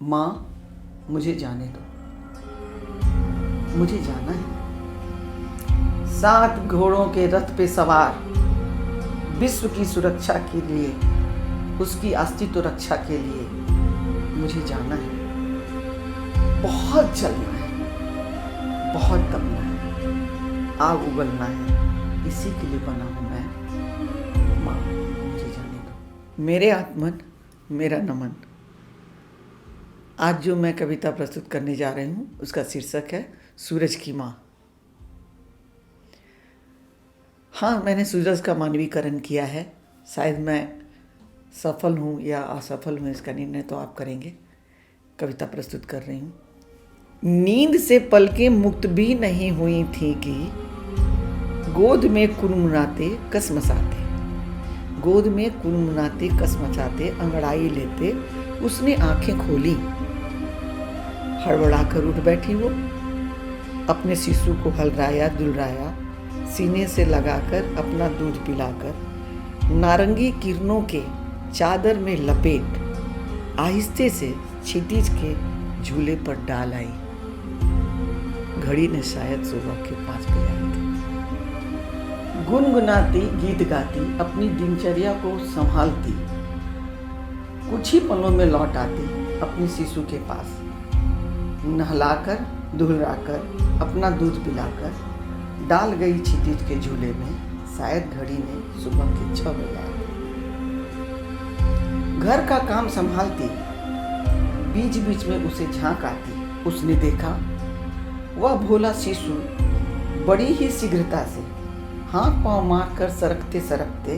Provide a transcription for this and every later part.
माँ, मुझे जाने दो, मुझे जाना है। 7 घोड़ों के रथ पे सवार, विश्व की सुरक्षा के लिए, उसकी अस्तित्व रक्षा के लिए मुझे जाना है। बहुत जलना है, बहुत दबना है, आग उगलना है, इसी के लिए बना हूँ मैं। माँ, मुझे जाने दो। मेरे आत्मन, मेरा नमन। आज जो मैं कविता प्रस्तुत करने जा रही हूँ उसका शीर्षक है सूरज की माँ। हाँ, मैंने सूरज का मानवीकरण किया है। शायद मैं सफल हूँ या असफल हूँ, इसका निर्णय तो आप करेंगे। कविता प्रस्तुत कर रही हूँ। नींद से पलकें मुक्त भी नहीं हुई थी कि गोद में कुनमुनाते कसमसाते, गोद में कुनमुनाते कसमसाते अंगड़ाई लेते उसने आंखें खोली। हड़बड़ाकर उठ बैठी वो, अपने शिशु को हलराया दुलराया, सीने से लगाकर अपना दूध पिलाकर नारंगी किरणों के चादर में लपेट आहिस्ते से क्षितिज के झूले पर डाल आई। घड़ी ने शायद सुबह के 5 बजाए थे। गुनगुनाती गीत गाती अपनी दिनचर्या को संभालती, कुछ ही पलों में लौट आती अपनी शिशु के पास। नहलाकर दुहराकर अपना दूध पिलाकर डाल गई क्षितिज के झूले में। शायद घड़ी ने सुबह के 6 बजाए थे। घर का काम संभालती, बीच बीच में उसे झांक आती। उसने देखा वह भोला शिशु बड़ी ही शीघ्रता से हाथ पांव मारकर सरकते सरकते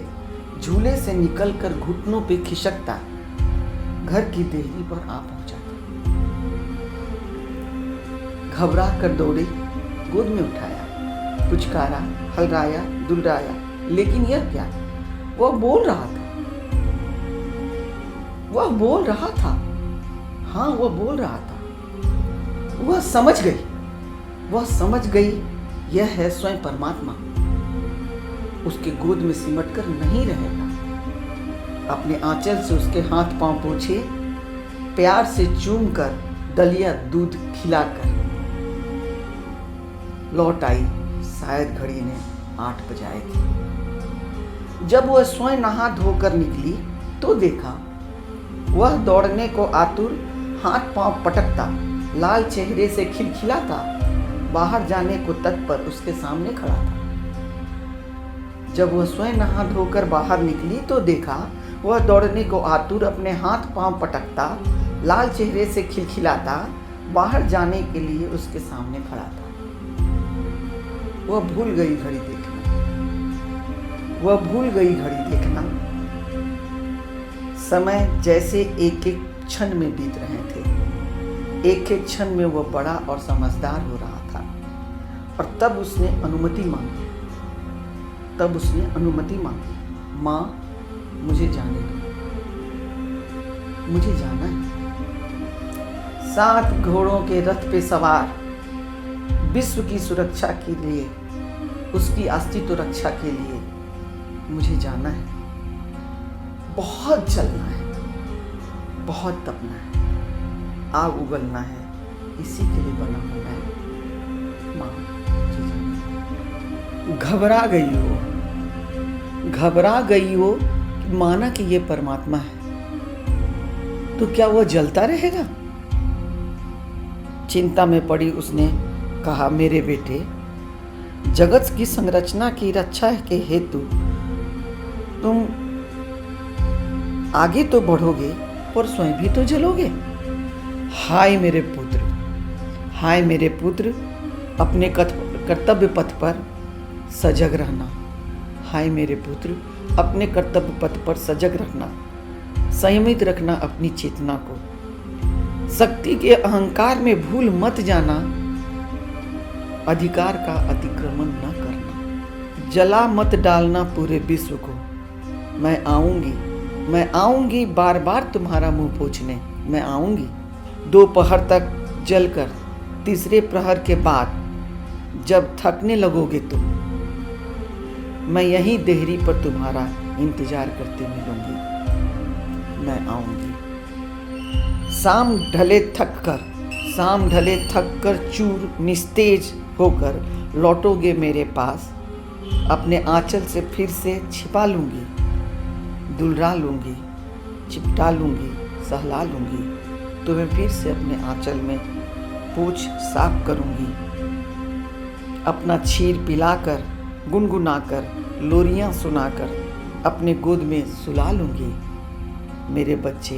झूले से निकलकर घुटनों पे खिसकता घर की देहरी पर आ पहुंचा था। घबरा कर दौड़ी, गोद में उठाया, पुचकारा, हलराया दुलराया, लेकिन यह क्या, वह बोल रहा था। वह बोल रहा था। हाँ, वह बोल रहा था। वह समझ गई, वह समझ गई, यह है स्वयं परमात्मा। उसके गोद में सिमट कर नहीं रहेगा। अपने आंचल से उसके हाथ पांव पोंछे, प्यार से चूम कर दलिया दूध खिलाकर लौट आई। शायद घड़ी ने 8 बजाए थे। जब वह स्वयं नहा धोकर निकली तो देखा वह दौड़ने को आतुर, हाथ पांव पटकता, लाल चेहरे से खिलखिलाता बाहर जाने को तत्पर उसके सामने खड़ा था। जब वह स्वयं नहा धोकर बाहर निकली तो देखा वह दौड़ने को आतुर, अपने हाथ पांव पटकता, लाल चेहरे से खिलखिलाता बाहर जाने के लिए उसके सामने खड़ा था। वह भूल गई घड़ी देखना, वह भूल गई घड़ी देखना। समय जैसे एक एक क्षण में बीत रहे थे। एक एक क्षण में वह बड़ा और समझदार हो रहा था। और तब उसने अनुमति मांगी, तब उसने अनुमति मांगी। माँ, मुझे जाने दो, मुझे जाना है। 7 घोड़ों के रथ पे सवार, विश्व की सुरक्षा के लिए, उसकी अस्तित्व रक्षा के लिए मुझे जाना है। बहुत जलना है, बहुत तपना है, आग उगलना है, इसी के लिए बना हूं मैं। माँ, मुझे जाना है। घबरा गई हो, घबरा गई हो कि माना कि ये परमात्मा है तो क्या वह जलता रहेगा? चिंता में पड़ी उसने कहा, मेरे बेटे, जगत की संरचना की रक्षा के हेतु तुम आगे तो बढ़ोगे पर स्वयं भी तो जलोगे। हाय मेरे पुत्र, हाय मेरे पुत्र, अपने कर्तव्य पथ पर सजग रहना। हाय मेरे पुत्र, अपने कर्तव्य पथ पर सजग रखना, संयमित रखना अपनी चेतना को। शक्ति के अहंकार में भूल मत जाना, अधिकार का अतिक्रमण न करना। जला मत डालना पूरे विश्व को। मैं आऊंगी, मैं आऊंगी बार बार तुम्हारा मुंह पोंछने। मैं आऊंगी दोपहर तक जलकर, तीसरे प्रहर के बाद जब थकने लगोगे तुम, मैं यहीं देहरी पर तुम्हारा इंतजार करते मिलूंगी। मैं आऊंगी। शाम ढले थक कर चूर निस्तेज होकर लौटोगे मेरे पास, अपने आंचल से फिर से छिपा लूँगी, दुलरा लूँगी, चिपटा लूँगी, सहला लूँगी, तुम्हें फिर से अपने आंचल में पूछ साफ करूँगी। अपना छीर पिलाकर, गुनगुनाकर, लोरियाँ सुनाकर अपने गोद में सुला लूँगी। मेरे बच्चे,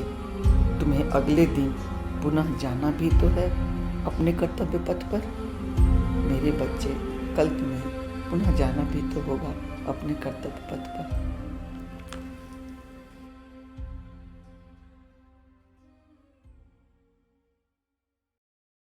तुम्हें अगले दिन पुनः जाना भी तो है अपने कर्तव्य पथ पर। मेरे बच्चे, कल तुम्हें पुनः जाना भी तो होगा अपने कर्तव्य पथ पर।